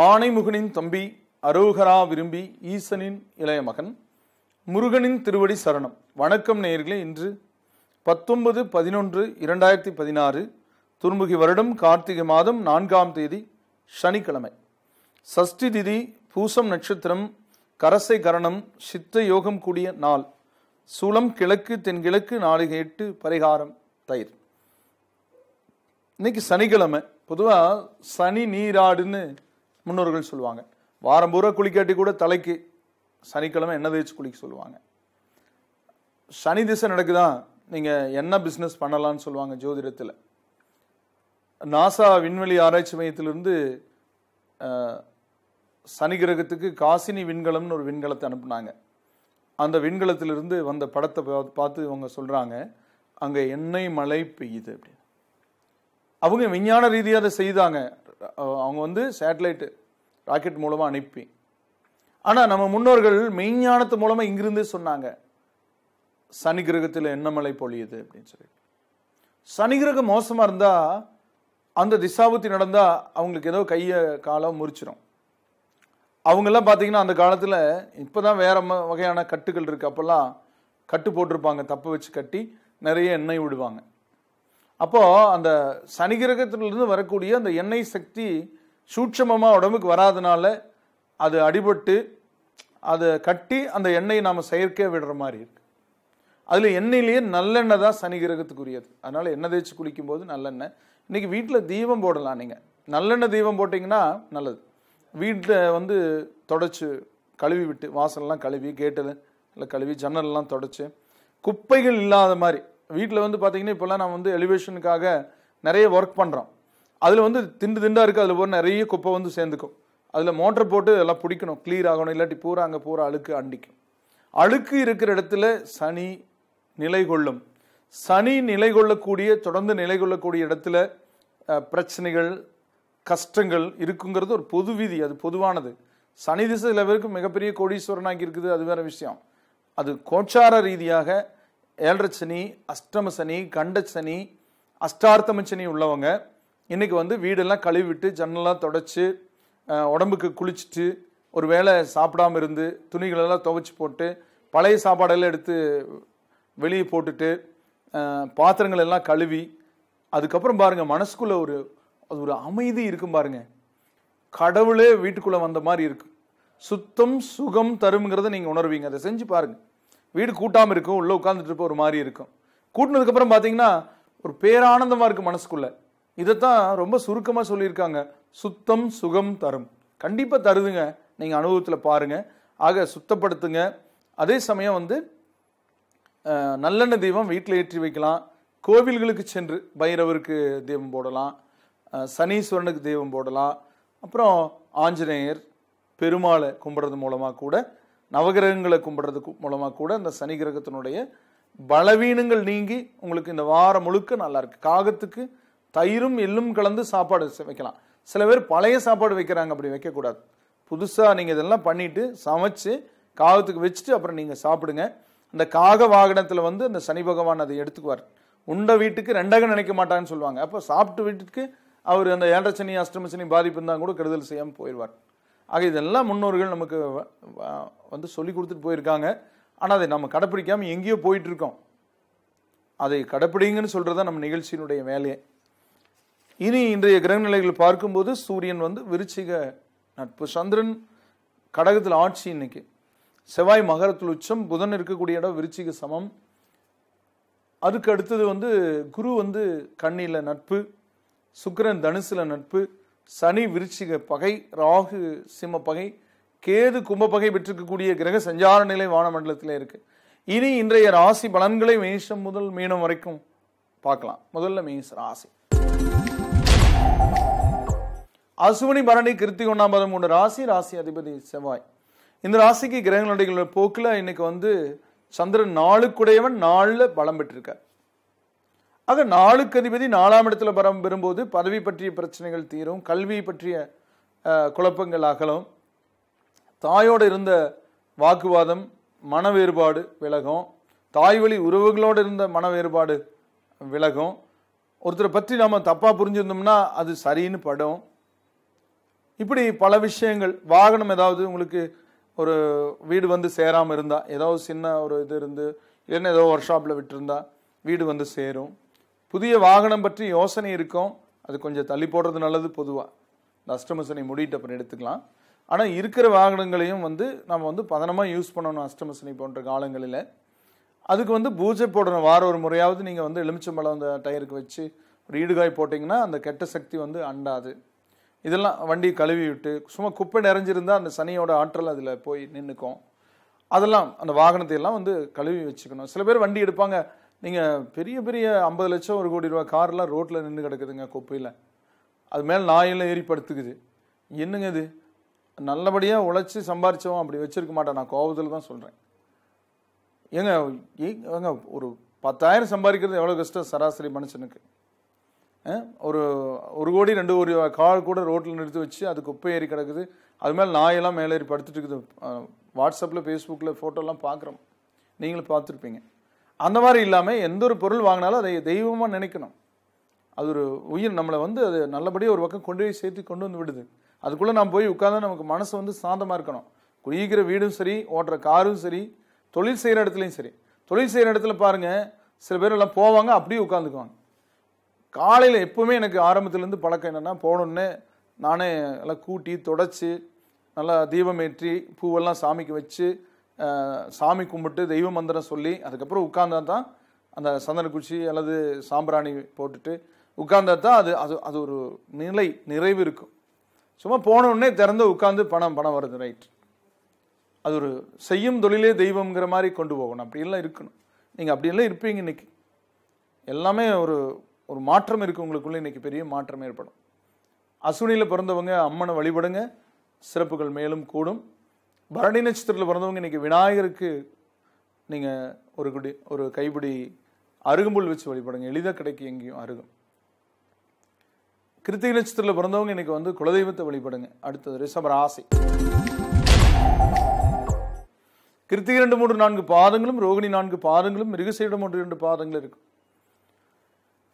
ஆனைமுகனின் தம்பி அரோகரா விரும்பி ஈசனின் இளைய மகன் முருகனின் திருவடி சரணம். வணக்கம் நேயர்களே. இன்று 19/11/2016 துர்முகி வருடம் கார்த்திகை மாதம் 4ஆம் தேதி சனிக்கிழமை. சஷ்டி திதி, பூசம் நட்சத்திரம், கரசை கரணம், சித்த யோகம் கூடிய நாள். சூலம் கிழக்கு தென்கிழக்கு, நாளிகை 8, பரிகாரம் தயிர். இன்னைக்கு சனிக்கிழமை. பொதுவாக சனி நீராடுன்னு முன்னோர்கள் சொல்லுவாங்க. வாரம் பூரா குளிக்காட்டி கூட தலைக்கு சனிக்கிழமை எண்ணெய் தேய்ச்சி குளிக்க சொல்லுவாங்க. சனி திசை நடக்குதான், நீங்கள் என்ன பிஸ்னஸ் பண்ணலான்னு சொல்லுவாங்க ஜோதிடத்தில். நாசா விண்வெளி ஆராய்ச்சி மையத்திலிருந்து சனி கிரகத்துக்கு காசினி விண்கலம்னு ஒரு விண்கலத்தை அனுப்புனாங்க. அந்த விண்கலத்திலிருந்து வந்த படத்தை பார்த்து இவங்க சொல்கிறாங்க, அங்கே எண்ணெய் மழை பெய்யுது அப்படின்னு. அவங்க விஞ்ஞான ரீதியாக அதை செய்தாங்க. அவங்க சேட்டலைட்டு ராக்கெட் மூலமாக அனுப்பி. ஆனால் நம்ம முன்னோர்கள் மெய்ஞானத்து மூலமாக இங்கிருந்தே சொன்னாங்க, சனி கிரகத்தில் என்ன மழை பொழியுது அப்படின்னு சொல்லி. சனி கிரகம் மோசமாக இருந்தால், அந்த திசாபுத்தி நடந்தால் அவங்களுக்கு ஏதோ கையை காலம் முறிச்சிடும். அவங்கெல்லாம் பார்த்தீங்கன்னா அந்த காலத்தில், இப்போ தான் வேற வகையான கட்டுகள் இருக்குது. அப்போல்லாம் கட்டு போட்டிருப்பாங்க, தப்பு வச்சு கட்டி நிறைய எண்ணெய் விடுவாங்க. அப்போது அந்த சனி கிரகத்திலிருந்து வரக்கூடிய அந்த எண்ணெய் சக்தி சூட்சமமாக உடம்புக்கு வராதனால அது அடிபட்டு அதை கட்டி அந்த எண்ணெயை நாம் செயற்கையாக விடுற மாதிரி இருக்கு. அதில் எண்ணெயிலேயே நல்லெண்ணெய் தான் சனி கிரகத்துக்குரியது. அதனால் எண்ணெய் தேய்ச்சி குளிக்கும் போது நல்லெண்ணெய். இன்றைக்கி வீட்டில் தீபம் போடலாம். நீங்கள் நல்லெண்ணெய் தீபம் போட்டிங்கன்னா நல்லது. வீட்டில் தொடச்சி கழுவி விட்டு, வாசல்லாம் கழுவி, கேட்டில் இல்லை கழுவி, ஜன்னல்லாம் தொடச்சி, குப்பைகள் இல்லாத மாதிரி. வீட்டில் பார்த்தீங்கன்னா இப்போல்லாம் நம்ம எலிவேஷனுக்காக நிறைய ஒர்க் பண்ணுறோம். அதில் திண்டு திண்டாக இருக்குது, அதில் போய் நிறைய குப்பை சேர்ந்துக்கும். அதில் மோட்டர் போட்டு எல்லாம் பிடிக்கணும், கிளியர் ஆகணும். இல்லாட்டி பூரா அங்கே பூரா அழுக்கு அண்டிக்கும். அழுக்கு இருக்கிற இடத்துல சனி நிலை கொள்ளும். சனி நிலை கொள்ளக்கூடிய, தொடர்ந்து நிலை கொள்ளக்கூடிய இடத்துல பிரச்சனைகள், கஷ்டங்கள் இருக்குங்கிறது ஒரு பொது விதி. அது பொதுவானது. சனி திசை சில பேருக்கு மிகப்பெரிய கோடீஸ்வரனாகி இருக்குது, அது வேற விஷயம். அது கோச்சார ரீதியாக 7 சனி, அஷ்டம சனி, கண்ட சனி, அஷ்டார்த்தம சனி உள்ளவங்க இன்னைக்கு வீடெல்லாம் கழுவி விட்டு, ஜன்னலாம் தொடச்சி, உடம்புக்கு குளிச்சுட்டு, ஒரு வேளை சாப்பிடாம இருந்து, துணிகளெல்லாம் துவைச்சி போட்டு, பழைய சாப்பாடெல்லாம் எடுத்து வெளியே போட்டுட்டு, பாத்திரங்கள் எல்லாம் கழுவி, அதுக்கப்புறம் பாருங்க மனசுக்குள்ள ஒரு அமைதி இருக்கும் பாருங்க. கடவுளே வீட்டுக்குள்ள வந்த மாதிரி இருக்கும். சுத்தம் சுகம் தரும்ங்கிறத நீங்க உணர்வீங்க. அதை செஞ்சு பாருங்க. வீடு கூட்டாம இருக்கும், உள்ள உட்கார்ந்துட்டு இருப்ப ஒரு மாதிரி இருக்கும். கூட்டினதுக்கு அப்புறம் பாத்தீங்கன்னா ஒரு பேரானந்தமா இருக்கு மனசுக்குள்ள. இதைத்தான் ரொம்ப சுருக்கமா சொல்லியிருக்காங்க, சுத்தம் சுகம் தரும். கண்டிப்பா தருதுங்க, நீங்க அனுபவத்துல பாருங்க. ஆக சுத்தப்படுத்துங்க. அதே சமயம் நல்லெண்ணெய் தீபம் வீட்டில் ஏற்றி வைக்கலாம். கோவில்களுக்கு சென்று பைரவருக்கு தீபம் போடலாம், சனீஸ்வரனுக்கு தீபம் போடலாம். அப்புறம் ஆஞ்சநேயர், பெருமாளை கும்பிட்றது மூலமாக கூட, நவகிரகங்களை கும்பிட்றது மூலமாக கூட இந்த சனி கிரகத்தினுடைய பலவீனங்கள் நீங்கி உங்களுக்கு இந்த வாரம் முழுக்க நல்லா இருக்கு. காகத்துக்கு தயிரும் எள்ளும் கலந்து சாப்பாடு வைக்கலாம். சில பேர் பழைய சாப்பாடு வைக்கிறாங்க, அப்படி வைக்கக்கூடாது. புதுசாக நீங்கள் இதெல்லாம் பண்ணிட்டு சமைச்சு காகத்துக்கு வச்சுட்டு அப்புறம் நீங்கள் சாப்பிடுங்க. அந்த காக வாகனத்தில் அந்த சனி பகவான் அதை எடுத்துக்குவார். உண்ட வீட்டுக்கு ரெண்டாக நினைக்க மாட்டான்னு சொல்லுவாங்க. அப்போ சாப்பிட்டு வீட்டுக்கு அவர் அந்த 7 சனி அஷ்டம சனி பாதிப்பு இருந்தால் கூட கெடுதல் செய்யாமல் போயிடுவார். ஆக இதெல்லாம் முன்னோர்கள் நமக்கு சொல்லி கொடுத்துட்டு போயிருக்காங்க. ஆனால் அதை நம்ம கடைப்பிடிக்காமல் எங்கேயோ போயிட்டு இருக்கோம். அதை கடைப்பிடிங்கன்னு சொல்றதா நம்ம நிகழ்ச்சியினுடைய வேலையே. இனி இன்றைய கிரக நிலைகள் பார்க்கும்போது சூரியன் விருச்சிக நட்பு, சந்திரன் கடகத்தில் ஆட்சி இன்னைக்கு, செவ்வாய் மகரத்தில் உச்சம், புதன் இருக்கக்கூடிய இடம் விருச்சிக சமம். அதுக்கு அடுத்தது குரு கன்னியில நட்பு, சுக்கிரன் தனுசுல நட்பு, சனி விருச்சிக பகை, ராகு சிம்ம பகை, கேது கும்ப பகை பெற்றிருக்கக்கூடிய கிரக சஞ்சார நிலை வானமண்டலத்தில் இருக்கு. இனி இன்றைய ராசி பலன்களை மேஷம் முதல் மீனம் வரைக்கும் பார்க்கலாம். முதல்ல மேஷ ராசி. அசுவனி பரணி கிருத்திகை 1ஆம் பாதம் 3 ராசி. ராசி அதிபதி செவ்வாய். இந்த ராசிக்கு கிரகங்களுடைய போக்குல இன்னைக்கு சந்திரன் நாளுக்குடையவன் 4ல் பலம் பெற்றிருக்கார். ஆக நாளுக்கு அதிபதி 4ஆம் இடத்துல பலம் பெறும்போது பதவி பற்றிய பிரச்சனைகள் தீரும், கல்வி பற்றிய குழப்பங்கள் அகலும், தாயோடு இருந்த வாக்குவாதம் மன வேறுபாடு விலகும், தாய் வழி உறவுகளோடு இருந்த மன வேறுபாடு விலகும். ஒருத்தரை பற்றி நாம தப்பா புரிஞ்சிருந்தோம்னா அது சரின்னு படும். இப்படி பல விஷயங்கள். வாகனம் ஏதாவது உங்களுக்கு ஒரு வீடு வந்து சேராமல் இருந்தா, ஏதாவது சின்ன ஒரு இது இருந்து இல்லைன்னா ஏதோ ஒர்க் ஷாப்பில் விட்டுருந்தா வீடு வந்து சேரும். புதிய வாகனம் பற்றி யோசனை இருக்கும், அது கொஞ்சம் தள்ளி போடுறது நல்லது. பொதுவாக இந்த அஷ்டமசனி முடிட்டு அப்புறம் எடுத்துக்கலாம். ஆனால் இருக்கிற வாகனங்களையும் வந்து நம்ம வந்து பதனமாக யூஸ் பண்ணணும் அஷ்டமசனி போன்ற காலங்களில். அதுக்கு வந்து பூஜை போடணும். வாரம் ஒரு முறையாவது நீங்கள் வந்து எலுமிச்சம்பழம் அந்த டயருக்கு வச்சு ஒரு ஈடுகாய் போட்டிங்கன்னா அந்த கெட்ட சக்தி வந்து அண்டாது. இதெல்லாம் வண்டி கழுவி விட்டு சும்மா குப்பை நிறைஞ்சிருந்தால் அந்த சனியோட ஆற்றல் அதில் போய் நின்றுக்கும். அதெல்லாம் அந்த வாகனத்தை எல்லாம் வந்து கழுவி வச்சுக்கணும். சில பேர் வண்டி எடுப்பாங்க, நீங்கள் பெரிய பெரிய 50 லட்சம் 1 கோடி ரூபா கார்லாம் ரோட்டில் நின்று கிடக்குதுங்க குப்பையில், அது மேலே நாயெல்லாம் ஏறி படுத்துக்குது. என்னங்க இது? நல்லபடியாக உழைச்சி சம்பாரிச்சவன் அப்படி வச்சிருக்க மாட்டான். நான் கோபத்தில் தான் சொல்கிறேன். ஏங்க ஒரு 10,000 சம்பாதிக்கிறது எவ்வளோ கஷ்டம் சராசரி மனுஷனுக்கு. ஒரு 1 கோடி 2 கோடி கார் கூட ரோட்டில் நிறுத்தி வச்சு அது குப்பை ஏறி கிடக்குது, அது மேலே நாயெல்லாம் மேலே ஏறி படுத்துட்டு இருக்குது. வாட்ஸ்அப்பில் ஃபேஸ்புக்கில் ஃபோட்டோலாம் பார்க்குறோம், நீங்களும் பார்த்துருப்பீங்க. அந்த மாதிரி இல்லாமல் எந்த ஒரு பொருள் வாங்கினாலும் அதை தெய்வமாக நினைக்கணும். அது ஒரு உயிர், நம்மளை வந்து அது நல்லபடியாக ஒரு பக்கம் கொண்டு போய் சேர்த்து கொண்டு வந்து விடுது. அதுக்குள்ளே நாம் போய் உட்கார்ந்தா நமக்கு மனசு வந்து சாந்தமாக இருக்கணும். குடிக்கிற வீடும் சரி, ஓட்டுற காரும் சரி, தொழில் செய்கிற இடத்துலையும் சரி. தொழில் செய்கிற இடத்துல பாருங்கள், சில பேர் எல்லாம் போவாங்க அப்படியே உட்காந்துக்குவாங்க. காலையில் எப்போவுமே எனக்கு ஆரம்பத்துலேருந்து பழக்கம் என்னென்னா, போனோடனே நானே எல்லாம் கூட்டி தொடச்சி நல்லா தீபம் ஏற்றி பூவெல்லாம் சாமிக்கு வச்சு சாமி கும்பிட்டு தெய்வ மந்திரம் சொல்லி அதுக்கப்புறம் உட்கார்ந்தா தான் அந்த சந்தன குச்சி அல்லது சாம்பிராணி போட்டுட்டு உட்கார்ந்தா தான் அது அது அது ஒரு நிறைவு இருக்கும். சும்மா போனோடனே திறந்து உட்காந்து பணம் வருது, ரைட். அது ஒரு செய்யும் தொழிலே தெய்வம்ங்கிற மாதிரி கொண்டு போகணும். அப்படியெல்லாம் இருக்கணும். நீங்கள் அப்படியெல்லாம் இருப்பீங்க. இன்னைக்கு எல்லாமே ஒரு ஒரு மாற்றம் இருக்குது உங்களுக்குள்ள. இன்னைக்கு பெரிய மாற்றம் ஏற்படும். அசுனியில் பிறந்தவங்க அம்மனை வழிபடுங்க, சிறப்புகள் மேலும் கூடும். பரணி நட்சத்திரத்தில் பிறந்தவங்க இன்னைக்கு விநாயகருக்கு நீங்கள் ஒரு கைப்பிடி அருகம்புல் வச்சு வழிபடுங்க, எளிதாக கிடைக்கும் எங்கேயும் அருகும். கிருத்திகை நட்சத்திரத்தில் பிறந்தவங்க இன்னைக்கு வந்து குலதெய்வத்தை வழிபடுங்க. அடுத்தது ரிஷப ராசி. கிருத்திகை 2, 3, 4 பாதங்களும், ரோகிணி 4 பாதங்களும், மிருகசீரிடம் 1, 2 பாதங்கள் இருக்கும்.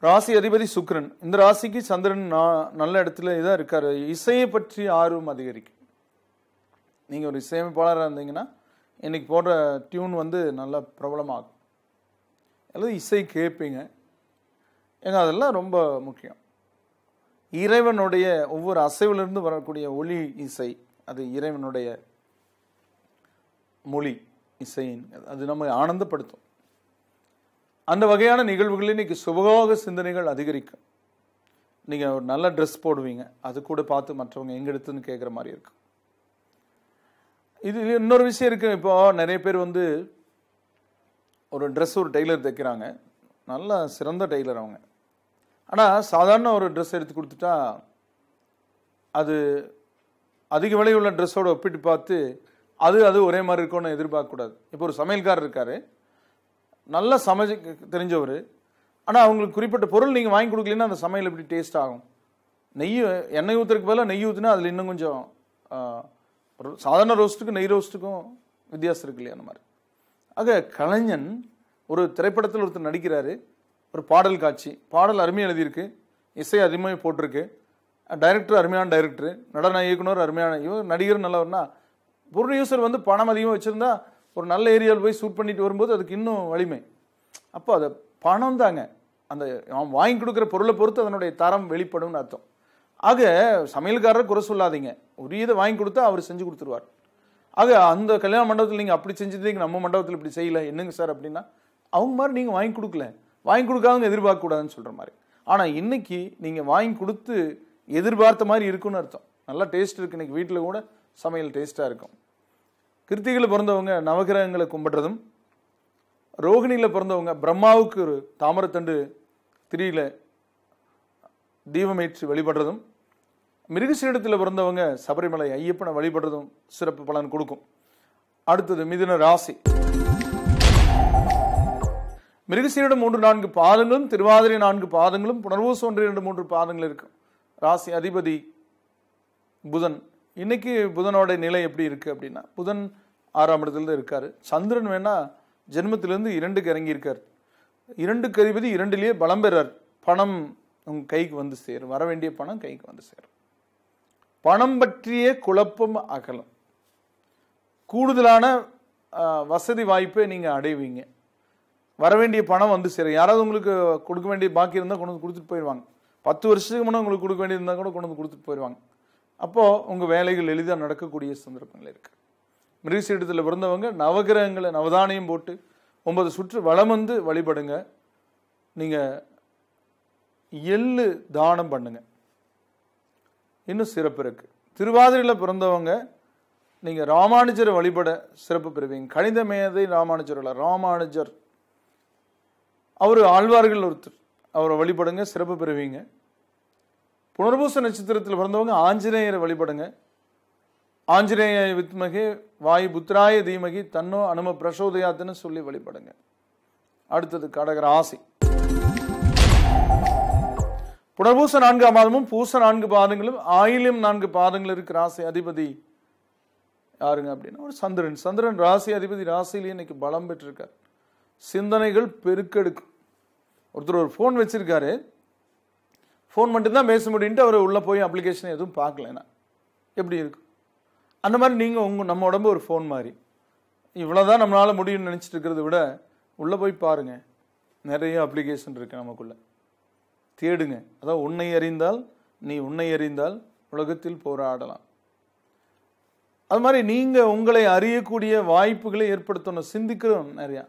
ராசி அதிபதி சுக்கிரன். இந்த ராசிக்கு சந்திரன் நல்ல இடத்துல இதான் இருக்காரு. இசையை பற்றி ஆர்வம் அதிகரிக்கும். நீங்கள் ஒரு இசையமைப்பாளராக இருந்தீங்கன்னா இன்னைக்கு போடுற டியூன் வந்து நல்லா பிரபலமாகும். அல்லது இசை கேட்பீங்க. அதெல்லாம் ரொம்ப முக்கியம். இறைவனுடைய ஒவ்வொரு அசைவிலிருந்து வரக்கூடிய ஒளி இசை, அது இறைவனுடைய மொழி இசையின், அது நம்ம ஆனந்தப்படுத்தும். அந்த வகையான நிகழ்வுகளில் இன்னைக்கு சுபோக சிந்தனைகள் அதிகரிக்கும். நீங்கள் ஒரு நல்ல ட்ரெஸ் போடுவீங்க, அது கூட பார்த்து மற்றவங்க எங்கே எடுத்துன்னு கேட்குற மாதிரி இருக்கும். இது இன்னொரு விஷயம் இருக்குது. இப்போ நிறைய பேர் வந்து ஒரு ட்ரெஸ் ஒரு டெய்லர் தைக்கிறாங்க, நல்ல சிறந்த டெய்லர் அவங்க. ஆனால் சாதாரண ஒரு ட்ரெஸ் எடுத்து கொடுத்துட்டா அது அதிக விலை உள்ள ட்ரெஸ்ஸோடு ஒப்பிட்டு பார்த்து அது ஒரே மாதிரி இருக்கும்னு எதிர்பார்க்கக்கூடாது. இப்போ ஒரு சமையல்காரர் இருக்கார், நல்லா சமைக்க தெரிஞ்சவர், ஆனால் அவங்களுக்கு குறிப்பிட்ட பொருள் நீங்கள் வாங்கி கொடுக்கலன்னா அந்த சமையல் எப்படி டேஸ்ட் ஆகும்? எண்ணெய் ஊற்றுறதுக்கு பதிலாக நெய் ஊற்றுனா அதில் இன்னும் கொஞ்சம் சாதாரண ரோஸ்ட்டுக்கும் நெய் ரோஸ்ட்டுக்கும் வித்தியாசம் இருக்கு இல்லையா? அந்த மாதிரி. ஆக கலைஞன் ஒரு திரைப்படத்தில் ஒருத்தர் நடிக்கிறாரு, ஒரு பாடல் காட்சி, பாடல் அருமையாக எழுதியிருக்கு, இசை அருமையாக போட்டிருக்கு, டைரக்டர் அருமையான டைரக்டர், நடன இயக்குனர் அருமையான நடிகர் நல்லவர்னா, ப்ரொடியூசர் வந்து பணம் அதிகமாக வச்சுருந்தா ஒரு நல்ல ஏரியாவில் போய் ஷூட் பண்ணிட்டு வரும்போது அதுக்கு இன்னும் வலிமை. அப்போ அது பணம் தாங்க, அந்த அவன் வாங்கி கொடுக்குற பொருளை பொறுத்து அதனுடைய தரம் வெளிப்படும்னு அர்த்தம். ஆக சமையல்காரர் குறை சொல்லாதீங்க, உரியதை வாங்கி கொடுத்தா அவர் செஞ்சு கொடுத்துருவார். ஆக அந்த கல்யாண மண்டபத்தில் நீங்கள் அப்படி செஞ்சதுக்கு நம்ம மண்டபத்தில் இப்படி செய்யலை என்னங்க சார் அப்படின்னா, அவங்க மாதிரி நீங்கள் வாங்கி கொடுக்கல, வாங்கி கொடுக்காதவங்க எதிர்பார்க்கக்கூடாதுன்னு சொல்கிற மாதிரி. ஆனால் இன்னைக்கு நீங்கள் வாங்கி கொடுத்து எதிர்பார்த்த மாதிரி இருக்குன்னு அர்த்தம். நல்லா டேஸ்ட் இருக்குது, இன்னைக்கு வீட்டில் கூட சமையல் டேஸ்ட்டாக இருக்கும். கிருத்திகையில் பிறந்தவங்க நவகிரகங்களை கும்பிட்றதும், ரோகிணியில் பிறந்தவங்க பிரம்மாவுக்கு ஒரு தாமரத்தண்டு திரியில் தீபமேற்றி வழிபடுறதும், மிருகசீரிடத்தில் பிறந்தவங்க சபரிமலை ஐயப்பனை வழிபடுறதும் சிறப்பு பலன் கொடுக்கும். அடுத்தது மிதுன ராசி. மிருகசீரிடம் 3, 4 பாதங்களும், திருவாதிரை 4 பாதங்களும், புனர்வூசம் 1, 2, 3 பாதங்கள் இருக்கும். ராசி அதிபதி புதன். இன்னைக்கு புதனோட நிலை எப்படி இருக்கு அப்படின்னா, புதன் 6ஆம் இடத்துல இருக்காரு. சந்திரன் வேணா ஜென்மத்திலிருந்து 2க்கு இறங்கி இருக்கார். 2க்கு அதிபதி 2லேயே பலம் பெறார். பணம் உங்க கைக்கு வந்து சேரும், வர வேண்டிய பணம் கைக்கு வந்து சேரும். பணம் பற்றிய குழப்பம் அகலும். கூடுதலான வசதி வாய்ப்பை நீங்க அடைவீங்க. வரவேண்டிய பணம் வந்து சரி, யாராவது உங்களுக்கு கொடுக்க வேண்டிய பாக்கி இருந்தால் கொண்டு வந்து கொடுத்துட்டு போயிடுவாங்க. 10 வருஷத்துக்கு முன்னே உங்களுக்கு கொடுக்க வேண்டியிருந்தா கூட கொண்டு வந்து கொடுத்துட்டு போயிடுவாங்க. அப்போ உங்க வேலைகள் எளிதாக நடக்கக்கூடிய சந்தர்ப்பங்கள் இருக்கு. மிருகசீடத்தில் பிறந்தவங்க நவகிரகங்களை நவதானியம் போட்டு 9 சுற்று வலம் வந்து வழிபடுங்க. நீங்க எள்ளு தானம் பண்ணுங்க, இன்னும் சிறப்பு இருக்கு. திருவாதிரையில் பிறந்தவங்க நீங்க ராமானுஜரை வழிபட சிறப்பு பெறுவீங்க. கணித மேதை ராமானுஜர் இல்ல, ராமானுஜர் அவரு ஆழ்வார்கள் ஒருத்தர், அவரை வழிபடுங்க, சிறப்பு பெறுவீங்க. புனர்பூச நட்சத்திரத்தில் பிறந்தவங்க ஆஞ்சநேயரை வழிபடுங்க. ஆஞ்சநேய வித்மகே வாயு புத்திராய தீமகி தன்னோ அனும பிரசோதயாத்துன்னு சொல்லி வழிபடுங்க. அடுத்தது கடக ராசி. புனர்பூச 4 பாதமும் பூச 4 பாதங்களும் ஆயில்யம் 4 பாதங்கள் இருக்கு. ராசி அதிபதி யாருங்க அப்படின்னா ஒரு சந்திரன். சந்திரன் ராசி அதிபதி, ராசியிலேயே இன்னைக்கு பலம் பெற்றிருக்கார். சிந்தனைகள் பெருக்கெடுக்கும். ஒருத்தர் ஒரு ஃபோன் வச்சிருக்காரு, ஃபோன் மட்டும்தான் பேச முடியும்ட்டு அவர் உள்ள போய் அப்ளிகேஷன் எதுவும் பார்க்கலன்னா எப்படி இருக்கும்? அந்த மாதிரி நீங்க நம்ம உடம்பு ஒரு ஃபோன் மாதிரி, இவ்வளவுதான் நம்மளால முடியும்னு நினைச்சிட்டு இருக்கிறத விட உள்ள போய் பாருங்க, நிறைய அப்ளிகேஷன் இருக்கு நமக்குள்ள. தேடுங்க. அதாவது உன்னை அறிந்தால் நீ உன்னை அறிந்தால் உலகத்தில் போராடலாம். அது மாதிரி நீங்க உங்களை அறியக்கூடிய வாய்ப்புகளை ஏற்படுத்தணும். சிந்திக்கிறோம் நிறையா.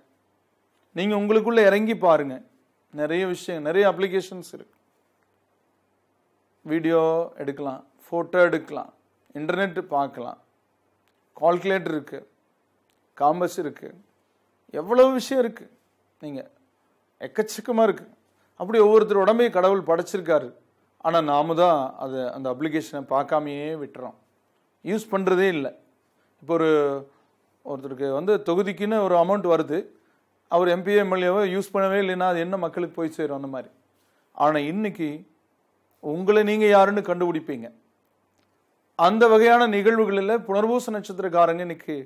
நீங்க உங்களுக்குள்ள இறங்கி பாருங்க. நிறைய விஷயம், நிறைய அப்ளிகேஷன்ஸ் இருக்கு. வீடியோ எடுக்கலாம், போட்டோ எடுக்கலாம், இன்டர்நெட் பார்க்கலாம், கால்குலேட்டர் இருக்கு, காம்பஸ் இருக்கு, எவ்வளவு விஷயம் இருக்கு. நீங்க எக்கச்சக்கமா இருக்கு. அப்படி ஒவ்வொருத்தர் உடம்பையும் கடவுள் படைச்சிருக்காரு. ஆனா நாம தான் அந்த அப்ளிகேஷனை பார்க்காமையே விட்டுறோம், யூஸ் பண்றதே இல்லை. இப்போ ஒருத்தருக்கு தொகுதிக்குன்னு ஒரு அமௌண்ட் வருது, அவர் எம்பி எம்எல்ஏவை யூஸ் பண்ணவே இல்லைன்னா அது என்ன மக்களுக்கு போய் சேரும்? அந்த மாதிரி. ஆனா இன்னைக்கு உங்களை நீங்க யாருன்னு கண்டுபிடிப்பீங்க. அந்த வகையான நிகழ்வுகளில் புனர்பூச நட்சத்திரக்காரங்க இன்னைக்கு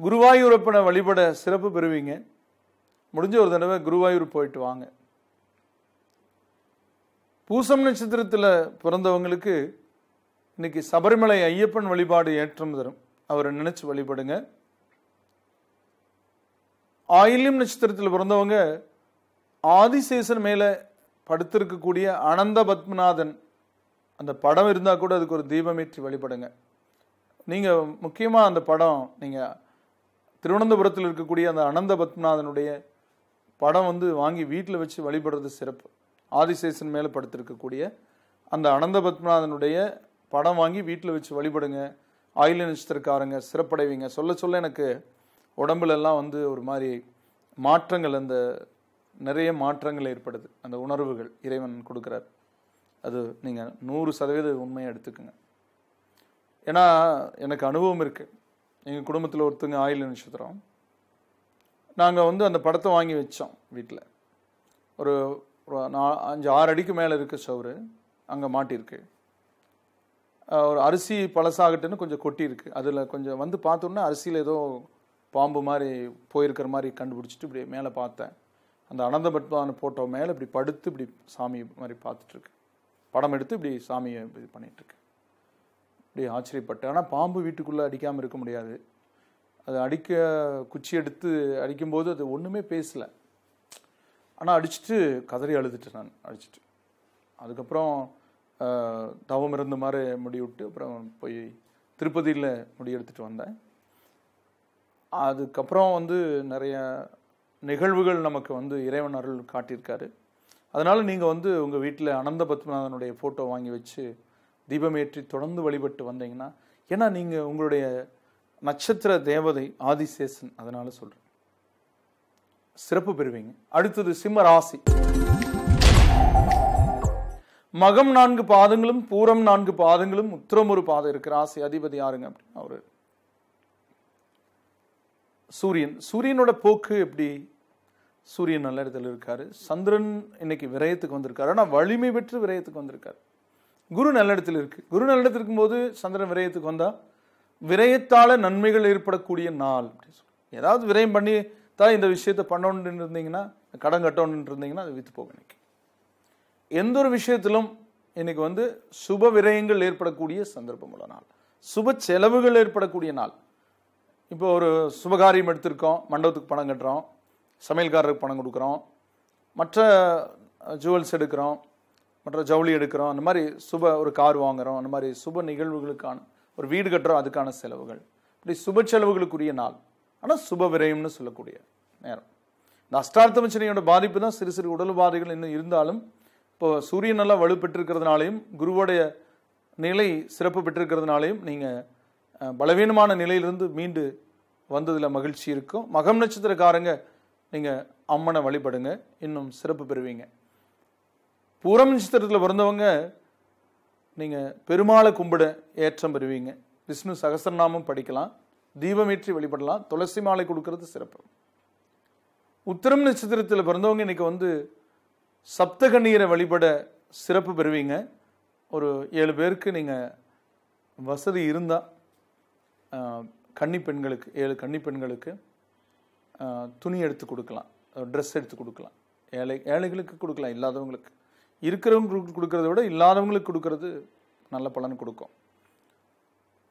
குருவாயூரப்பனை வழிபட சிறப்பு பெறுவீங்க. முடிஞ்ச ஒரு தடவை குருவாயூர் போயிட்டு வாங்க. பூசம் நட்சத்திரத்தில் பிறந்தவங்களுக்கு இன்னைக்கு சபரிமலை ஐயப்பன் வழிபாடு ஏற்றம் தரும். அவரை நினைச்சு வழிபடுங்க. ஆயில்யம் நட்சத்திரத்தில் பிறந்தவங்க ஆதிசேஷன் மேல படுத்திருக்கக்கூடிய அனந்த பத்மநாதன் அந்த படம் இருந்தா கூட அதுக்கு ஒரு தீபமேற்றி வழிபடுங்க. நீங்க முக்கியமா அந்த படம், நீங்க திருவனந்தபுரத்தில் இருக்கக்கூடிய அந்த அனந்த பத்மநாதனுடைய படம் வாங்கி வீட்டில் வச்சு வழிபடுறது சிறப்பு. ஆதிசேஷன் மேல படுத்திருக்கக்கூடிய அந்த அனந்த பத்மநாதனுடைய படம் வாங்கி வீட்டில் வச்சு வழிபடுங்க. ஆயில்ய நட்சத்திரக்காரங்க சிறப்படைவீங்க. சொல்ல சொல்ல எனக்கு உடம்புல எல்லாம் ஒரு மாதிரி மாற்றங்கள், அந்த நிறைய மாற்றங்கள் ஏற்படுது. அந்த உணர்வுகள் இறைவன் கொடுக்கிறார். அது நீங்க 100% உண்மையை எடுத்துக்குங்க. ஏன்னா எனக்கு அனுபவம் இருக்கு. எங்க குடும்பத்தில் ஒருத்தங்க ஆயில்ய நட்சத்திரம். நாங்க அந்த படத்தை வாங்கி வச்சோம் வீட்டில். ஒரு 5-6 அடிக்கு மேல இருக்கு சவுறு, அங்க மாட்டிருக்கு. ஒரு அரிசி பழசாகட்டுன்னு கொஞ்சம் கொட்டி இருக்கு. அதுல கொஞ்சம் பார்த்தோன்னா அரிசியில ஏதோ பாம்பு மாதிரி போயிருக்கிற மாதிரி கண்டுபிடிச்சிட்டு இப்படி மேலே பார்த்தேன். அந்த அனந்த பத்மநாதன் போட்டோ மேலே இப்படி படுத்து இப்படி சாமி மாதிரி பார்த்துட்டு இருக்கு. படம் எடுத்து இப்படி சாமியை இது பண்ணிட்டு இருக்கு. இப்படி ஆச்சரியப்பட்டேன். ஆனால் பாம்பு வீட்டுக்குள்ளே அடிக்காமல் இருக்க முடியாது. அது குச்சி எடுத்து அடிக்கும்போது அது ஒன்றுமே பேசலை. ஆனால் அடிச்சுட்டு கதறி அழுதுட்டேன் நான். அடிச்சுட்டு அதுக்கப்புறம் தவம் இருந்த மாதிரி முடி விட்டு அப்புறம் போய் திருப்பதியில் முடி எடுத்துட்டு வந்தேன். அதுக்கப்புறம் நிறைய நிகழ்வுகள் நமக்கு இறைவன் அருள் காட்டியிருக்காரு. அதனால நீங்க உங்க வீட்டில் அனந்த பத்மநாதனுடைய போட்டோ வாங்கி வச்சு தீபமேற்றி தொடர்ந்து வழிபட்டு வந்தீங்கன்னா, ஏன்னா நீங்க உங்களுடைய நட்சத்திர தேவதை ஆதிசேஷன், அதனால சொல்றேன், சிறப்பு பெறுவீங்க. அடுத்தது சிம்ம ராசி. மகம் 4 பாதங்களும் பூரம் 4 பாதங்களும் உத்திரம் 1 பாதம் இருக்கு. ராசி அதிபதி யாருங்க அப்படின்னா அவரு சூரியன். சூரியனோட போக்கு எப்படி? சூரியன் நல்ல இடத்துல இருக்காரு. சந்திரன் இன்னைக்கு விரயத்துக்கு வந்திருக்காரு. ஆனா வலிமை பெற்று விரயத்துக்கு வந்திருக்காரு. குரு நல்ல இடத்துல இருக்கு. குரு நல்ல இடத்துல இருக்கும்போது சந்திரன் விரயத்துக்கு வந்தா விரயத்தால நன்மைகள் ஏற்படக்கூடிய நாள். ஏதாவது விரயம் பண்ணி தான் இந்த விஷயத்த பண்ணணும்னு இருந்தீங்கன்னா, கடன் கட்டணும்னு இருந்தீங்கன்னா அது வித்து போக. இன்னைக்கு எந்த ஒரு விஷயத்திலும் இன்னைக்கு வந்து சுப விரயங்கள் ஏற்படக்கூடிய சந்தர்ப்பம் உள்ள நாள், சுப செலவுகள் ஏற்படக்கூடிய நாள். இப்போ ஒரு சுபகாரியம் எடுத்திருக்கோம், மண்டபத்துக்கு பணம் கட்டுறோம், சமையல்காரருக்கு பணம் கொடுக்குறோம், மற்ற ஜுவல்ஸ் எடுக்கிறோம், மற்ற ஜவுளி எடுக்கிறோம், அந்த மாதிரி ஒரு கார் வாங்குறோம், அந்த மாதிரி சுப நிகழ்வுகளுக்கான ஒரு வீடு கட்டுறோம், அதுக்கான செலவுகள், இப்படி சுப செலவுகளுக்குரிய நாள். ஆனால் சுப விரயம்னு சொல்லக்கூடிய நேரம். இந்த அஷ்டார்த்தம சனியோட பாதிப்பு தான் சிறு சிறு உடல் உபாதைகள் இன்னும் இருந்தாலும், இப்போ சூரியன் நல்லா வலு பெற்றிருக்கிறதுனாலையும் குருவோடைய நிலை சிறப்பு பெற்றிருக்கிறதுனாலையும் நீங்கள் பலவீனமான நிலையிலிருந்து மீண்டு வந்ததில் மகிழ்ச்சி இருக்கும். மகம் நட்சத்திரக்காரங்க நீங்கள் அம்மனை வழிபடுங்க, இன்னும் சிறப்பு பெறுவீங்க. பூரம் நட்சத்திரத்தில் பிறந்தவங்க நீங்கள் பெருமாளை கும்பிட ஏற்றம் பெறுவீங்க. விஷ்ணு சகஸ்ரநாமம் படிக்கலாம், தீபமேற்றி வழிபடலாம், துளசி மாலை கொடுக்கறது சிறப்பு. உத்திரம் நட்சத்திரத்தில் பிறந்தவங்க இன்னைக்கு வந்து சப்தகண்ணீரை வழிபட சிறப்பு பெறுவீங்க. ஒரு 7 பேருக்கு நீங்கள் வசதி இருந்தால் கன்னி பெண்களுக்கு 7 கன்னி பெண்களுக்கு துணி எடுத்து கொடுக்கலாம், ட்ரெஸ் எடுத்து கொடுக்கலாம். ஏழைகளுக்கு கொடுக்கலாம், இல்லாதவங்களுக்கு. இருக்கிறவங்களுக்கு கொடுக்கறத விட இல்லாதவங்களுக்கு கொடுக்கறது நல்ல பலன் கொடுக்கும்.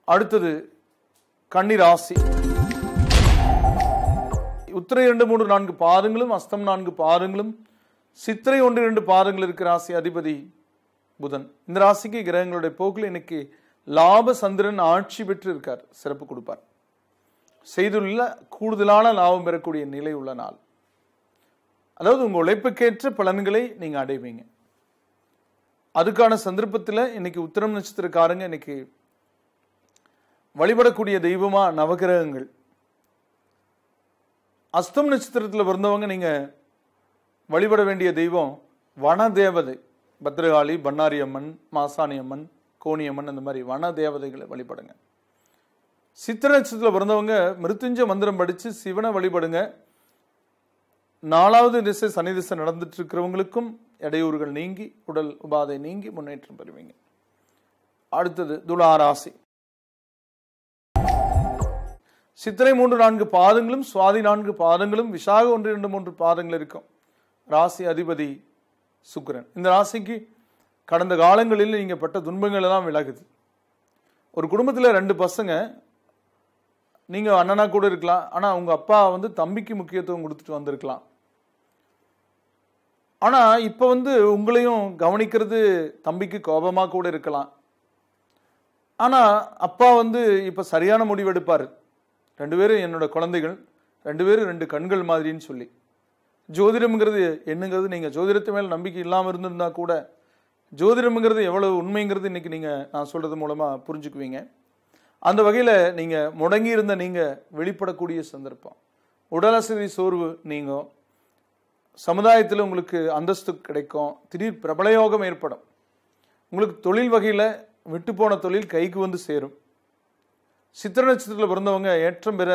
அடுத்தது கன்னி ராசி. உத்திரை 2, 3, 4 பாதங்களும், அஸ்தம் 4 பாதங்களும், சித்திரை 1, 2 பாதங்கள் இருக்கிற ராசி அதிபதி புதன். இந்த ராசிக்கு கிரகங்களுடைய போக்கில் இன்னைக்கு லாப சந்திரன் ஆட்சி பெற்று இருக்கார், சிறப்பு கொடுப்பார். செய்துள்ள கூடுதலான லாபம் பெறக்கூடிய நிலை உள்ள நாள். அதாவது உங்க உழைப்புக்கேற்ற பலன்களை நீங்க அடைவீங்க. அதுக்கான சந்தர்ப்பத்தில் இன்னைக்கு உத்திரம் நட்சத்திரக்காரங்க இன்னைக்கு வழிபடக்கூடிய தெய்வமா நவகிரகங்கள். அஸ்தம் நட்சத்திரத்தில் பிறந்தவங்க நீங்க வழிபட வேண்டிய தெய்வம் வன தேவதை. பத்ரகாளி, பண்ணாரி அம்மன், மாசாணி அம்மன், கோணியம்மன், அந்த மாதிரி வன தேவதைகளை வழிபடுங்க. சித்திர நட்சத்திரத்தில் பிறந்தவங்க மிருத்யுஞ்ச மந்திரம் படிச்சு சிவனை வழிபடுங்க. 4வது திசை சனி திசை நடந்துட்டு இருக்கிறவங்களுக்கும் இடையூறுகள் நீங்கி உடல் உபாதை நீங்கி முன்னேற்றம் பெறுவீங்க. அடுத்தது துளாராசி. சித்திரை 3, 4 பாதங்களும், சுவாதி 4 பாதங்களும், விசாக 1, 2, 3 பாதங்கள் இருக்கும். ராசி அதிபதி சுக்கிரன். இந்த ராசிக்கு கடந்த காலங்களில் நீங்க பட்ட துன்பங்கள் எல்லாம் விலகுது. ஒரு குடும்பத்தில் 2 பசங்க, நீங்க அண்ணனா கூட இருக்கலாம், ஆனா உங்க அப்பா வந்து தம்பிக்கு முக்கியத்துவம் கொடுத்துட்டு வந்திருக்கலாம். ஆனா இப்ப வந்து உங்களையும் கவனிக்கிறது தம்பிக்கு கோபமா கூட இருக்கலாம். ஆனா அப்பா வந்து இப்ப சரியான முடிவு எடுப்பாரு. 2 பேரும் என்னோட குழந்தைகள், 2 பேரும் 2 கண்கள் மாதிரின்னு சொல்லி. ஜோதிடம்ங்கிறது என்னங்கிறது, நீங்க ஜோதிடத்து மேல் நம்பிக்கை இல்லாமல் இருந்திருந்தா கூட ஜோதிடம்ங்கிறது எவ்வளவு உண்மைங்கிறது இன்னைக்கு நீங்க நான் சொல்றது மூலமா புரிஞ்சுக்குவீங்க. அந்த வகையில நீங்க முடங்கி இருந்த நீங்க வெளிப்படக்கூடிய சந்தர்ப்பம். உடலசதி சோர்வு நீங்கும், சமுதாயத்தில் உங்களுக்கு அந்தஸ்து கிடைக்கும், திடீர் பிரபலயோகம் ஏற்படும். உங்களுக்கு தொழில் வகையில விட்டு போன தொழில் கைக்கு வந்து சேரும். சித்திர நட்சத்திரத்தில் பிறந்தவங்க ஏற்றம் பெற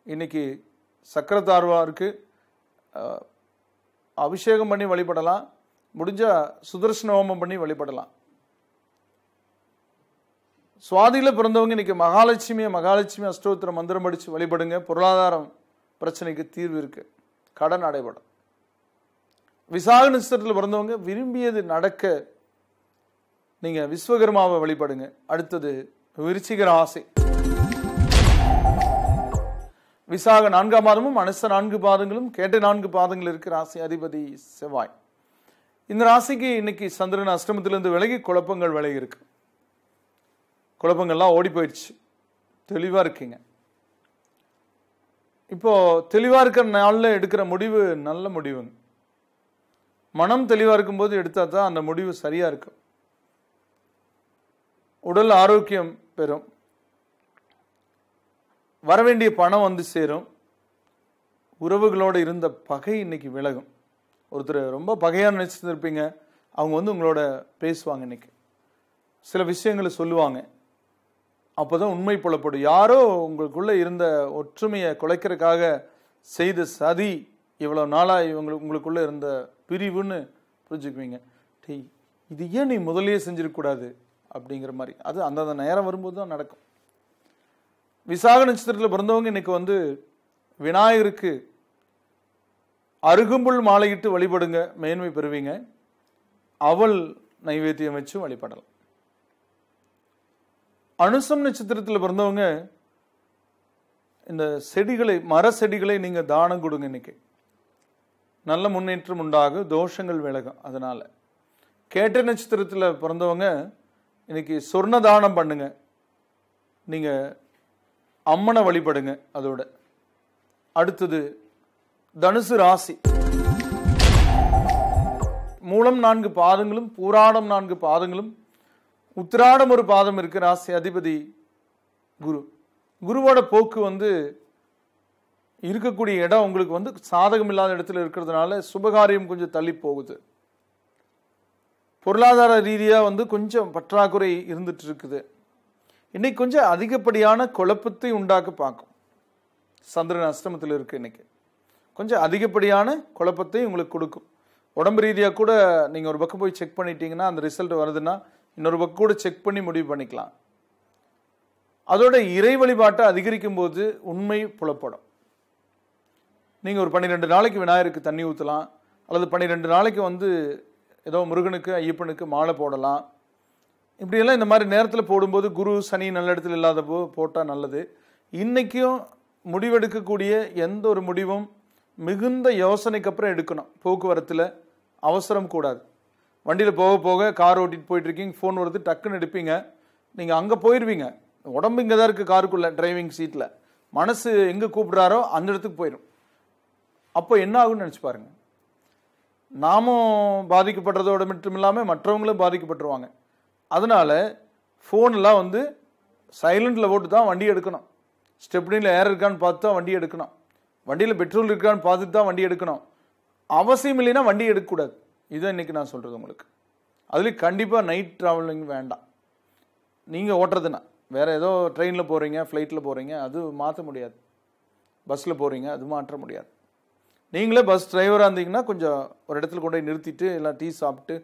இன்னைக்கு சக்கரத்தாழ்வாருக்கு அபிஷேகம் பண்ணி வழிபடலாம், முடிஞ்சா சுதர்சன ஹோமம் பண்ணி வழிபடலாம். சுவாதியில பிறந்தவங்க இன்னைக்கு மகாலட்சுமி அஷ்டோத்திர மந்திரம் படிச்சு வழிபடுங்க. பொருளாதாரம் பிரச்சனைக்கு தீர்வு இருக்கு, கடன் அடைபடும். விசாக நட்சத்திரத்தில் பிறந்தவங்க விரும்பியது நடக்க நீங்க விஸ்வகர்மாவை வழிபடுங்க. அடுத்தது விருச்சிக ராசி. விசாக 4ஆம் பாதமும், அனுச 4 பாதங்களும், கேட்ட 4 பாதங்கள் இருக்கு ராசி அதிபதி செவ்வாய். இந்த ராசிக்கு இன்னைக்கு சந்திரன் அஷ்டமத்திலிருந்து விலகி குழப்பங்கள் விலகி இருக்கு. குழப்பங்கள்லாம் ஓடி போயிடுச்சு, தெளிவா இருக்கீங்க. இப்போ தெளிவா இருக்கிற நாள்ல எடுக்கிற முடிவு நல்ல முடிவுங்க. மனம் தெளிவா இருக்கும்போது எடுத்தா தான் அந்த முடிவு சரியா இருக்கும். உடல் ஆரோக்கியம் பெறும், வரவேண்டிய பணம் வந்து சேரும், உறவுகளோடு இருந்த பகை இன்னைக்கு விலகும். ஒருத்தர் ரொம்ப பகையாக நினைச்சிருப்பீங்க, அவங்க வந்து உங்களோட பேசுவாங்க, இன்னைக்கு சில விஷயங்களை சொல்லுவாங்க, அப்போதான் உண்மை புலப்படும். யாரோ உங்களுக்குள்ள இருந்த ஒற்றுமையை குலைக்கிறதுக்காக செய்த சதி இவ்வளவு நாளா உங்களுக்குள்ள இருந்த பிரிவுன்னு புரிஞ்சுக்குவீங்க. இது ஏன் நீ முதலே செஞ்சிருக்கூடாது அப்படிங்கிற மாதிரி அது அந்தந்த நேரம் வரும்போது தான் நடக்கும். விசாக நட்சத்திரத்தில் பிறந்தவங்க இன்னைக்கு வந்து விநாயகருக்கு அருகம்புல் மாலையிட்டு வழிபடுங்க, மேன்மை பெறுவீங்க. அவள் நைவேத்தியம் வச்சு வழிபடலாம். அனுசம் நட்சத்திரத்தில் பிறந்தவங்க இந்த செடிகளை, மர செடிகளை நீங்க தானம் கொடுங்க. இன்னைக்கு நல்ல முன்னேற்றம் உண்டாகும், தோஷங்கள் விலகும். அதனால கேட்ட நட்சத்திரத்தில் பிறந்தவங்க இன்னைக்கு சொர்ண தானம் பண்ணுங்க, நீங்க அம்மனை வழிபடுங்க. அதோட அடுத்தது தனுசு ராசி. மூலம் 4 பாதங்களும், பூராடம் 4 பாதங்களும், உத்திராடம் ஒரு பாதம் இருக்கு. ராசி அதிபதி குரு. குருவோட போக்கு இருக்கக்கூடிய இடம் உங்களுக்கு சாதகம் இல்லாத இடத்துல இருக்கிறதுனால சுபகாரியம் கொஞ்சம் தள்ளி போகுது. பொருளாதார ரீதியா கொஞ்சம் பற்றாக்குறை இருந்துட்டு இருக்குது. இன்னைக்கு கொஞ்சம் அதிகப்படியான குழப்பத்தை உண்டாக்க பார்க்கும். சந்திரன் அஷ்டமத்தில் இருக்கு. இன்னைக்கு கொஞ்சம் அதிகப்படியான குழப்பத்தை உங்களுக்கு கொடுக்கும். உடம்பு ரீதியா கூட நீங்க ஒரு பக்கம் போய் செக் பண்ணிட்டீங்கன்னா அந்த ரிசல்ட் வருதுன்னா இன்னொரு பக்கம் கூட செக் பண்ணி முடிவு பண்ணிக்கலாம். அதோட இறை வழிபாட்டை அதிகரிக்கும் போது உண்மை புலப்படும். நீங்க ஒரு 12 நாளைக்கு விநாயகருக்கு தண்ணி ஊற்றலாம், அல்லது 12 நாளைக்கு ஏதோ முருகனுக்கு ஐயப்பனுக்கு மாலை போடலாம். இப்படியெல்லாம் இந்த மாதிரி நேரத்தில் போடும்போது குரு சனி நல்ல இடத்துல இல்லாத போட்டால் நல்லது. இன்னைக்கும் முடிவெடுக்கக்கூடிய எந்த ஒரு முடிவும் மிகுந்த யோசனைக்கு அப்புறம் எடுக்கணும். போக்குவரத்தில் அவசரம் கூடாது. வண்டியில் போக போக கார் ஓட்டிட்டு போயிட்டு இருக்கீங்க, ஃபோன் வருது, டக்குன்னு எடுப்பீங்க, நீங்கள் அங்கே போயிடுவீங்க. உடம்பு இங்கே தான் இருக்குது, காருக்குள்ள டிரைவிங் சீட்டில், மனசு எங்கே கூப்பிடுறாரோ அந்த இடத்துக்கு போயிடும். அப்போ என்ன ஆகும்னு நினச்சி பாருங்க. நாமும் பாதிக்கப்படுறதோட மட்டும் இல்லாமல் மற்றவங்களும் பாதிக்கப்பட்டுருவாங்க. அதனால ஃபோனெல்லாம் சைலண்டில் போட்டு தான் வண்டி எடுக்கணும். ஸ்டெப்னியில் ஏர் இருக்கான்னு பார்த்து தான் வண்டி எடுக்கணும். வண்டியில் பெட்ரோல் இருக்கான்னு பார்த்துட்டு தான் வண்டி எடுக்கணும். அவசியம் இல்லைன்னா வண்டி எடுக்கக்கூடாது. இதுதான் இன்னைக்கு நான் சொல்கிறது உங்களுக்கு. அதுலேயும் கண்டிப்பாக நைட் ட்ராவலிங் வேண்டாம். நீங்கள் ஓட்டுறதுன்னா வேற ஏதோ ட்ரெயினில் போகிறீங்க, ஃப்ளைட்டில் போகிறீங்க, அது மாற்ற முடியாது. பஸ்ஸில் போகிறீங்க, அது மாற்ற முடியாது. நீங்களே பஸ் டிரைவராக இருந்தீங்கன்னா கொஞ்சம் ஒரு இடத்துல கொண்டு போய் நிறுத்திட்டு எல்லாம் டீ சாப்பிட்டு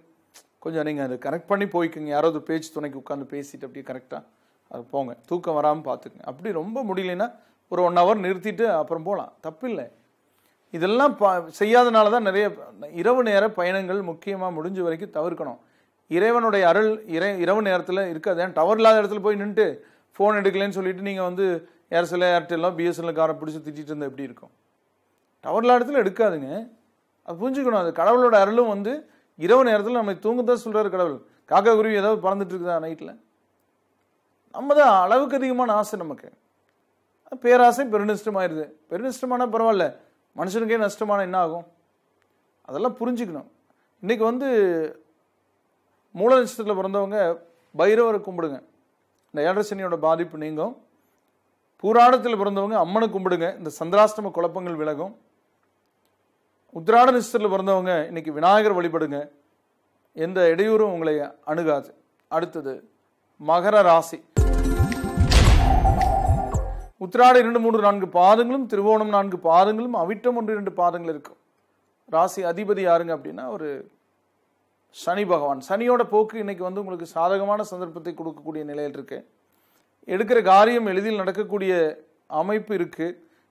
கொஞ்சம் நீங்கள் அதை கரெக்ட் பண்ணி போய்க்குங்க. யாராவது பேச்சு துணைக்கு உட்காந்து பேசிட்டு அப்படியே கரெக்டாக அது போங்க. தூக்கம் வராமல் பார்த்துக்குங்க. அப்படி ரொம்ப முடியலைன்னா ஒரு 1 hour நிறுத்திட்டு அப்புறம் போகலாம், தப்பில்லை. இதெல்லாம் செய்யாதனால தான் நிறைய இரவு நேர பயணங்கள் முக்கியமாக முடிஞ்ச வரைக்கும் தவிர்க்கணும். இறைவனுடைய அருள் இரவு நேரத்தில் இருக்காது. ஏன் டவர் இல்லாத இடத்துல போய் நின்றுட்டு ஃபோன் எடுக்கலன்னு சொல்லிட்டு நீங்கள் ஏர்செல் ஏர்டெல்லாம் பிஎஸ்என்எல் காரை பிடிச்சி திட்டிட்டு இருந்தால் எப்படி இருக்கும்? டவர் இல்லாத இடத்துல எடுக்காதுங்க. அது புரிஞ்சுக்கணும். அது கடவுளோட அருளும் இரவு நேரத்தில் நம்ம தூங்கத்தான் சொல்கிறாரு கடவுள். காக்கா குருவி ஏதாவது பறந்துட்டு இருக்குதா நைட்டில்? நம்ம தான் அளவுக்கு அதிகமான ஆசை நமக்கு. பேராசை பெருநஷ்டமாயிருது. பெருநஷ்டமான பரவாயில்ல, மனுஷனுக்கே நஷ்டமான என்ன ஆகும்? அதெல்லாம் புரிஞ்சுக்கணும். இன்னைக்கு மூல நட்சத்திரத்தில் பிறந்தவங்க பைரவரை கும்பிடுங்க, இந்த 7.5 சனியோட பாதிப்பு நீங்கும். பூராடத்தில் பிறந்தவங்க அம்மனை கும்பிடுங்க, இந்த சந்திராஷ்டம குழப்பங்கள் விலகும். உத்திராட நட்சத்திரத்தில் பிறந்தவங்க இன்னைக்கு விநாயகர் வழிபடுங்க, எந்த இடையூறும் உங்களை அணுகாது. அடுத்தது மகர ராசி. உத்திராட 2, 3, 4 பாதங்களும், திருவோணம் 4 பாதங்களும், அவிட்டம் 1, 2 பாதங்கள் இருக்கும். ராசி அதிபதி யாருங்க அப்படின்னா ஒரு சனி பகவான். சனியோட போக்கு இன்னைக்கு உங்களுக்கு சாதகமான சந்தர்ப்பத்தை கொடுக்கக்கூடிய நிலையில் இருக்கு. எடுக்கிற காரியம் எளிதில் நடக்கக்கூடிய அமைப்பு இருக்கு.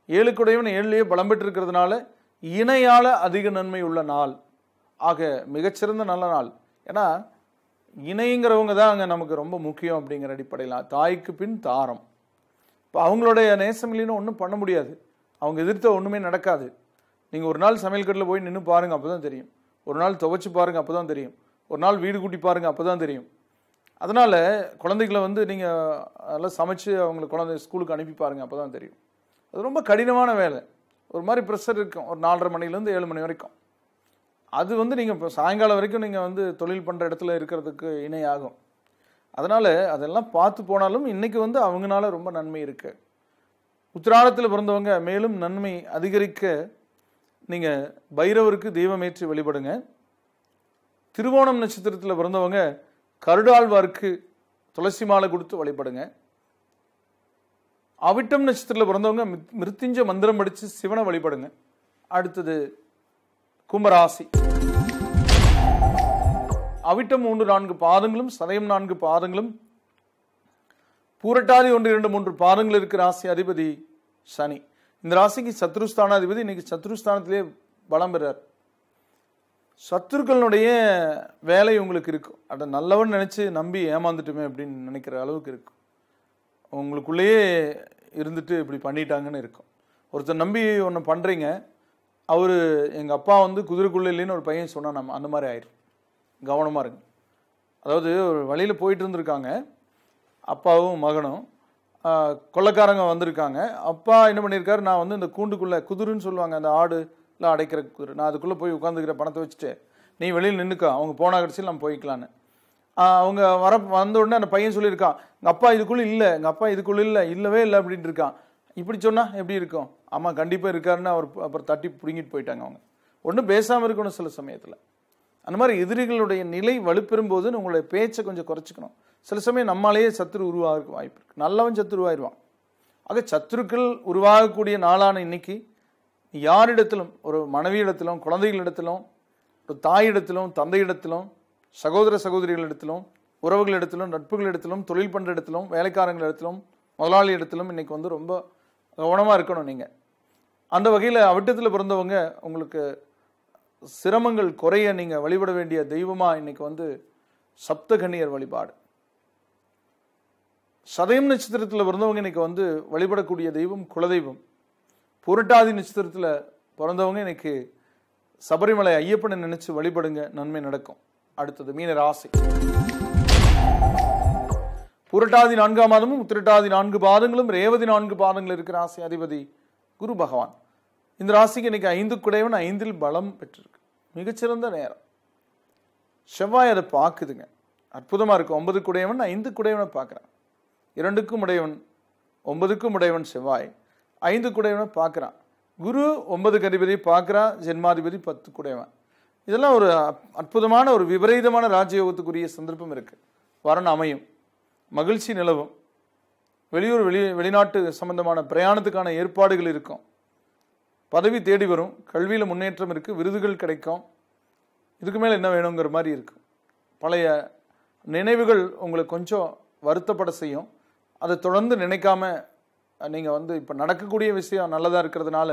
7 குடையவன் 7லேயே பலம் பெற்று இருக்கிறதுனால இணையால அதிக நன்மை உள்ள நாள். ஆக மிகச்சிறந்த நல்ல நாள். ஏன்னா இணைங்கிறவங்க தான் அங்கே நமக்கு ரொம்ப முக்கியம் அப்படிங்கிற அடிப்படையில். தாய்க்கு பின் தாரம். இப்போ அவங்களுடைய நேசம் இல்லைன்னு ஒன்றும் பண்ண முடியாது. அவங்க எதிர்த்த ஒன்றுமே நடக்காது. நீங்கள் ஒரு நாள் சமையல் கட்டில் போய் நின்று பாருங்க, அப்போ தான் தெரியும். ஒரு நாள் துவைச்சு பாருங்க, அப்போ தான் தெரியும். ஒரு நாள் வீடு கூட்டி பாருங்க, அப்போ தான் தெரியும். அதனால குழந்தைகளை நீங்கள் நல்லா சமைச்சு அவங்களை குழந்தை ஸ்கூலுக்கு அனுப்பி பாருங்க, அப்போ தான் தெரியும். அது ரொம்ப கடினமான வேலை. ஒரு மாதிரி ப்ரெஷர் இருக்கும். ஒரு 4:30 மணிலேருந்து 7 மணி வரைக்கும். அது நீங்கள் இப்போ சாயங்காலம் வரைக்கும் நீங்கள் தொழில் பண்ணுற இடத்துல இருக்கிறதுக்கு இணையாகும். அதனால அதெல்லாம் பார்த்து போனாலும் இன்னைக்கு அவங்கனால ரொம்ப நன்மை இருக்கு. உத்திராடத்தில் பிறந்தவங்க மேலும் நன்மை அதிகரிக்க நீங்கள் பைரவருக்கு தெய்வமேற்றி வழிபடுங்க. திருவோணம் நட்சத்திரத்தில் பிறந்தவங்க கருடாழ்வாருக்கு துளசி மாலை கொடுத்து வழிபடுங்க. அவிட்டம் நட்சத்திரத்தில் பிறந்தவங்க மிருத்யுஞ்ச மந்திரம் படித்து சிவனை வழிபடுங்க. அடுத்தது கும்பராசி. அவிட்டம் 3, 4 பாதங்களும், சதயம் 4 பாதங்களும், பூரட்டாதி 1, 2, 3 பாதங்கள் இருக்கிற ராசி அதிபதி சனி. இந்த ராசிக்கு சத்ருஸ்தானாதிபதி இன்னைக்கு சத்ருஸ்தானத்திலே பலம் பெறார். சத்துருக்களுடைய வேலை உங்களுக்கு இருக்கும். அதை நல்லவன் நினைச்சு நம்பி ஏமாந்துட்டுமே அப்படின்னு நினைக்கிற அளவுக்கு இருக்கும். உங்களுக்குள்ளேயே இருந்துட்டு இப்படி பண்ணிட்டாங்கன்னு இருக்கும். ஒருத்தர் நம்பி ஒன்று பண்றீங்க, அவரு எங்க அப்பா வந்து குதிரைக்குள்ள இல்லைன்னு ஒரு பையன் சொன்னா நம்ம அந்த மாதிரி ஆயிரும். கவனமா இருங்க. அதாவது ஒரு வழியில போயிட்டு இருந்திருக்காங்க, அப்பாவும் மகனும். கொள்ளைக்காரங்க வந்திருக்காங்க. அப்பா என்ன பண்ணியிருக்காரு, நான் வந்து இந்த கூண்டுக்குள்ள, குதிரைன்னு சொல்லுவாங்க அந்த ஆடு எல்லாம் அடைக்கிற குதிரை, நான் அதுக்குள்ள போய் உட்காந்துக்கிற பணத்தை வச்சுட்டு நீ வெளியில் நின்றுக்கா, அவங்க போனா கடைசியில் நம்ம போய்க்கலான்னு. அவங்க வந்த உடனே அந்த பையன் சொல்லியிருக்கான், எங்கள் அப்பா இதுக்குள்ள இல்லை, எங்கள் அப்பா இதுக்குள்ள இல்லை, இல்லவே இல்லை அப்படின்ட்டு இருக்கான். இப்படி சொன்னா எப்படி இருக்கும்? ஆமா கண்டிப்பாக இருக்காருன்னு அவர் அப்புறம் தட்டி பிடுங்கிட்டு போயிட்டாங்க. அவங்க ஒன்றும் பேசாமல் இருக்கணும் சில சமயத்தில். அந்த மாதிரி எதிரிகளுடைய நிலை வலுப்பெறும் போது உங்களுடைய பேச்சை கொஞ்சம் குறைச்சிக்கணும். சில சமயம் நம்மளாலேயே சத்துரு உருவாக வாய்ப்பு இருக்கு. நல்லவன் சத்துரு உருவாயிருவான். ஆக சத்துருக்கள் உருவாகக்கூடிய நாளான இன்னைக்கு யாரிடத்திலும், ஒரு மனைவியிடத்திலும், குழந்தைகளிடத்திலும், ஒரு தாயிடத்திலும், தந்தையிடத்திலும், சகோதர சகோதரிகளிடத்திலும், உறவுகளிடத்திலும், நட்புகளிடத்திலும், தொழில் பண்ற இடத்திலும், வேலைக்காரங்களிடத்திலும், முதலாளி இடத்திலும் இன்னைக்கு வந்து ரொம்ப கவனமா இருக்கணும். நீங்க அந்த வகையில் அவிட்டத்தில் பிறந்தவங்க உங்களுக்கு சிரமங்கள் குறைய நீங்க வழிபட வேண்டிய தெய்வமா இன்னைக்கு வந்து சப்தகன்னியர் வழிபாடு. சதயம் நட்சத்திரத்தில் பிறந்தவங்க இன்னைக்கு வந்து வழிபடக்கூடிய தெய்வம் குலதெய்வம். புரட்டாதி நட்சத்திரத்தில் பிறந்தவங்க இன்னைக்கு சபரிமலை ஐயப்பனை நினைச்சு வழிபடுங்க, நன்மை நடக்கும். அடுத்தது மீன ராசி. புரட்டாதி 4ஆம் மாதமும் உத்திரட்டாதி 4 பாதங்களும் ரேவதி 4 பாதங்கள் இருக்கிற ராசி அதிபதி குரு பகவான். இந்த ராசிக்கு இன்னைக்கு 5 குடையவன் 5இல் பலம் பெற்றிருக்கு. மிகச்சிறந்த நேரம். செவ்வாய் அதை பார்க்குதுங்க, அற்புதமா இருக்கு. 9 குடையவன் 5 குடையவனை பார்க்கிறான். 2க்கும் உடையவன் 9க்கும் உடையவன் செவ்வாய் 5 குடையவனை பார்க்கிறான். குரு 9 அதிபதி பார்க்கிறான், ஜென்மாதிபதி 10 குடையவன். இதெல்லாம் ஒரு அற்புதமான ஒரு விபரீதமான ராஜயோகத்துக்குரிய சந்தர்ப்பம் இருக்கு. வரன் அமையும், மகிழ்ச்சி நிலவும், வெளியூர் வெளிநாட்டு சம்பந்தமான பிரயாணத்துக்கான ஏற்பாடுகள் இருக்கும், பதவி தேடி வரும், கல்வியில முன்னேற்றம் இருக்கு, விருதுகள் கிடைக்கும். இதுக்கு மேல என்ன வேணுங்கிற மாதிரி இருக்கு. பழைய நினைவுகள் உங்களை கொஞ்சம் வருத்தப்பட செய்யும். அதை தொடர்ந்து நினைக்காம நீங்க வந்து இப்ப நடக்கக்கூடிய விஷயம் நல்லதா இருக்கிறதுனால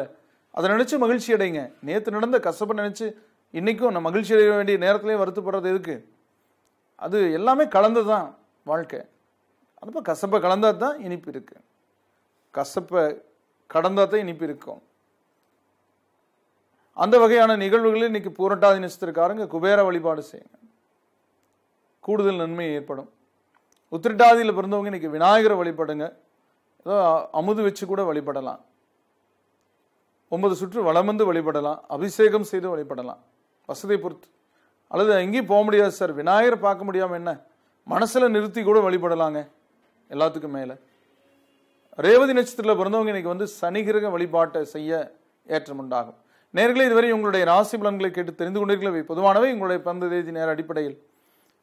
அதை நினைச்சு மகிழ்ச்சி அடைங்க. நேற்று நடந்த கசப்பை நினைச்சு இன்னைக்கும் நான் மகிழ்ச்சி அடைய வேண்டிய நேரத்திலேயே வருத்தப்படுறது எதுக்கு? அது எல்லாமே கலந்துதான் வாழ்க்கை. அப்ப கசப்பை கலந்தா தான் இனிப்பு இருக்கு, கசப்பை கடந்தா தான் இனிப்பு இருக்கும். அந்த வகையான நிகழ்வுகளில் இன்னைக்கு பூரட்டாதி நட்சத்திரக்காரங்க குபேர வழிபாடு செய்யுங்க, கூடுதல் நன்மை ஏற்படும். உத்திரட்டாதியில் பிறந்தவங்க இன்னைக்கு விநாயகரை வழிபடுங்க. ஏதோ அமுது வச்சு கூட வழிபடலாம், 9 சுற்று வலம் வந்து வழிபடலாம், அபிஷேகம் செய்து வழிபடலாம், வசதியை பொறுத்து. அல்லது எங்கேயும் போக முடியாது சார், விநாயகரை பார்க்க முடியாம என்ன, மனசுல நிறுத்தி கூட வழிபடலாங்க. எல்லாத்துக்கும் மேல ரேவதி நட்சத்திரத்தில் பிறந்தவங்க இன்னைக்கு வந்து சனி கிரக வழிபாட்டை செய்ய ஏற்றம் உண்டாகும். நேர்களே, இதுவரை உங்களுடைய ராசி பலன்களை கேட்டு தெரிந்து கொண்டீர்களே. பொதுவானவை உங்களுடைய பிறந்த தேதி நேர அடிப்படையில்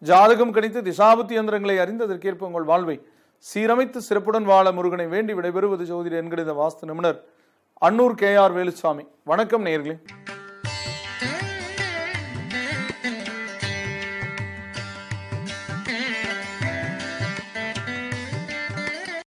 ஜாதகம் கணித்து திசாபுத்தி யந்திரங்களை அறிந்து அதற்கேற்ப உங்கள் வாழ்வை சீரமைத்து சிறப்புடன் வாழ முருகனை வேண்டி விடைபெறுவது ஜோதிட என்கிற வாஸ்து நிபுணர் அன்னூர் KR வேலுசாமி. வணக்கம் நேயர்களே.